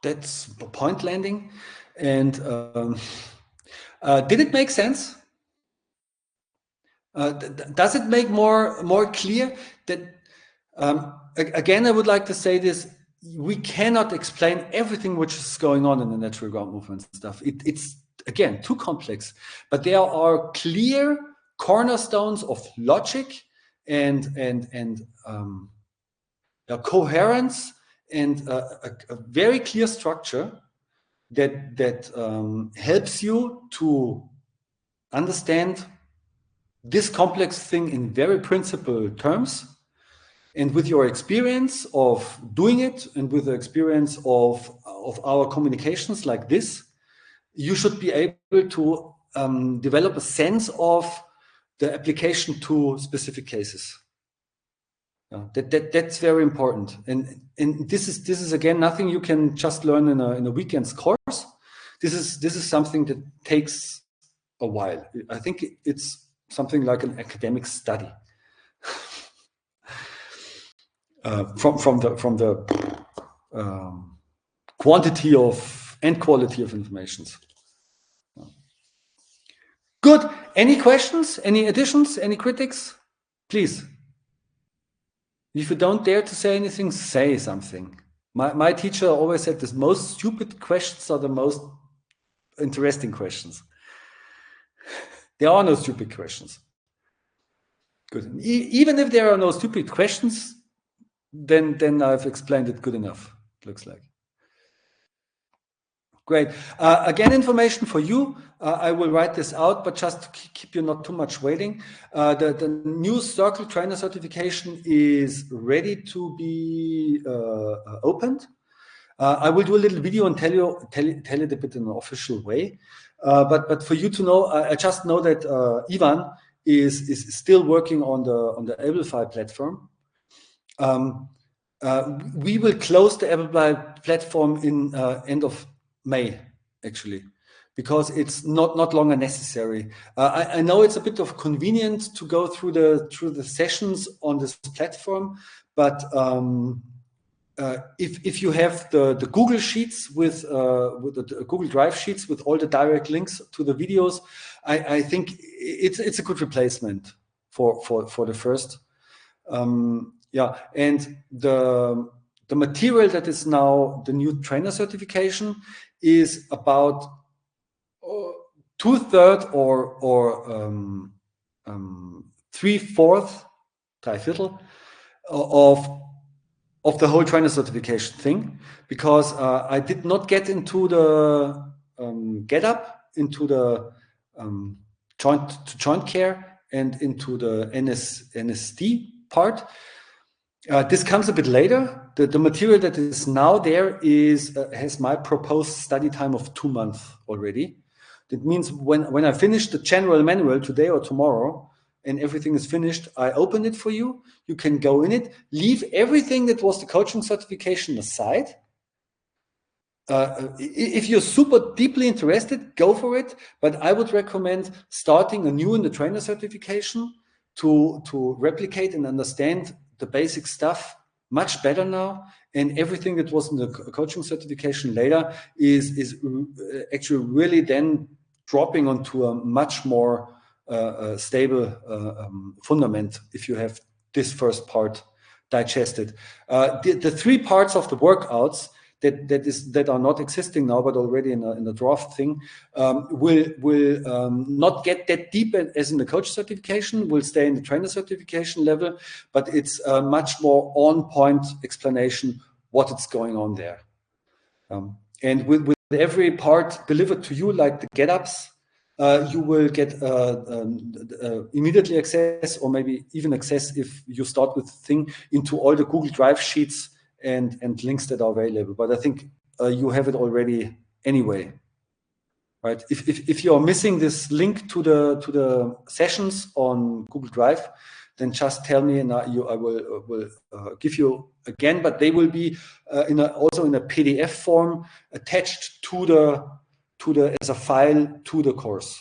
That's point landing. And did it make sense? Does it make more clear that, again, I would like to say this, we cannot explain everything which is going on in the natural ground movement stuff. It's, again, too complex, but there are clear cornerstones of logic and coherence and a very clear structure that helps you to understand this complex thing in very principal terms. And with your experience of doing it, and with the experience of our communications like this, you should be able to develop a sense of the application to specific cases. That's very important. And this is again nothing you can just learn in a weekend's course. This is something that takes a while. I think it's something like an academic study. From the quantity of and quality of information. Good. Any questions? Any additions? Any critics? Please. If you don't dare to say anything, say something. My teacher always said the most stupid questions are the most interesting questions. There are no stupid questions. Good. Even if there are no stupid questions, then I've explained it good enough, it looks like. Great. Again, information for you. I will write this out, but just to keep you not too much waiting. The new Circle Trainer certification is ready to be opened. I will do a little video and tell it a bit in an official way. But for you to know, I just know that Ivan is still working on the Ablefy platform. We will close the Ablefy platform in end of May, actually, because it's not longer necessary. I know it's a bit of convenient to go through the sessions on this platform, but if you have the Google Sheets with the Google Drive sheets with all the direct links to the videos, I think it's a good replacement for the first. Yeah, and the material that is now the new trainer certification is about 2/3 or 3/4, 3/4 of the whole trainer certification thing, because I did not get into the into the joint care and into the NSD part. This comes a bit later. The material that is now there has my proposed study time of 2 months already. That means when I finish the general manual today or tomorrow and everything is finished, I open it for you. You can go in it, leave everything that was the coaching certification aside. If you're super deeply interested, go for it. But I would recommend starting anew in the trainer certification to replicate and understand the basic stuff much better now, and everything that was in the coaching certification later is actually really then dropping onto a much more stable fundament if you have this first part digested. The 3 parts of the workouts that are not existing now, but already in a draft thing, will not get that deep as in the coach certification. Will stay in the trainer certification level, but it's a much more on-point explanation what is going on there. And with every part delivered to you, like the get-ups, you will get immediately access, or maybe even access if you start with the thing, into all the Google Drive sheets and links that are available. But I think you have it already anyway, right? If you're missing this link to the sessions on Google Drive, then just tell me, and I will give you again. But they will be also in a PDF form attached to the as a file to the course.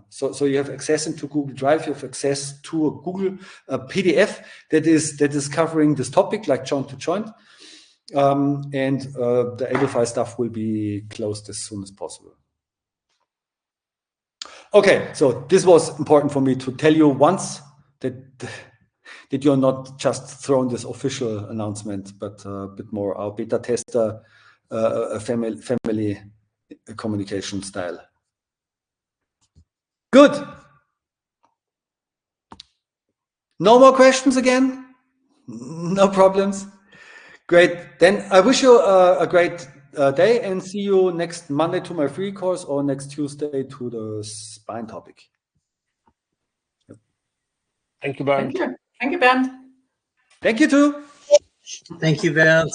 So you have access into Google Drive. You have access to a Google PDF that is covering this topic, like joint to joint, and the Abilify stuff will be closed as soon as possible. Okay, so this was important for me to tell you once that you're not just throwing this official announcement, but a bit more our beta tester, a family communication style. Good. No more questions again? No problems? Great. Then I wish you a great day, and see you next Monday to my free course, or next Tuesday to the spine topic. Thank you, Bernd. Thank you, Bernd. Thank you too. Thank you, Bernd.